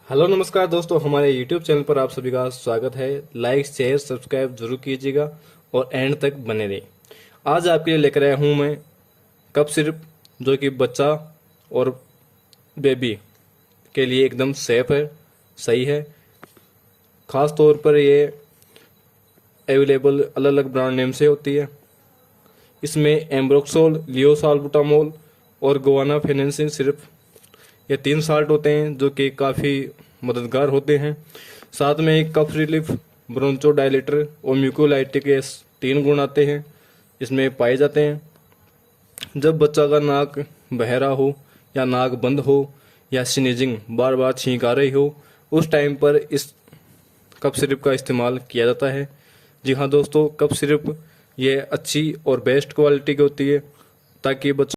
Hello नमस्कार दोस्तों, हमारे YouTube चैनल पर आप सभी का स्वागत है। लाइक शेयर सब्सक्राइब जरूर कीजिएगा और एंड तक बने रहिए। आज आपके लिए लेकर आया हूँ मैं कप सिरप, जो कि बच्चा और बेबी के लिए एकदम सेफ है, सही है। ख़ास तौर पर ये अवेलेबल अलग अलग ब्रांड नेम से होती है। इसमें एम्ब्रोक्सोल, लियोसाल्बुटामोल और गुआना फेनेंसिन सिरप, ये 3 साल्ट होते हैं जो कि काफ़ी मददगार होते हैं। साथ में एक कफ रिलीफ, ब्रोंचो डायलेटर और म्यूकोलाइटिक एस 3 गुण आते हैं, इसमें पाए जाते हैं। जब बच्चा का नाक बहरा हो या नाक बंद हो या स्नीजिंग बार बार छींक आ रही हो, उस टाइम पर इस कफ सिरप का इस्तेमाल किया जाता है। जी हाँ दोस्तों, कफ सिरप ये अच्छी और बेस्ट क्वालिटी की होती है ताकि बच्चा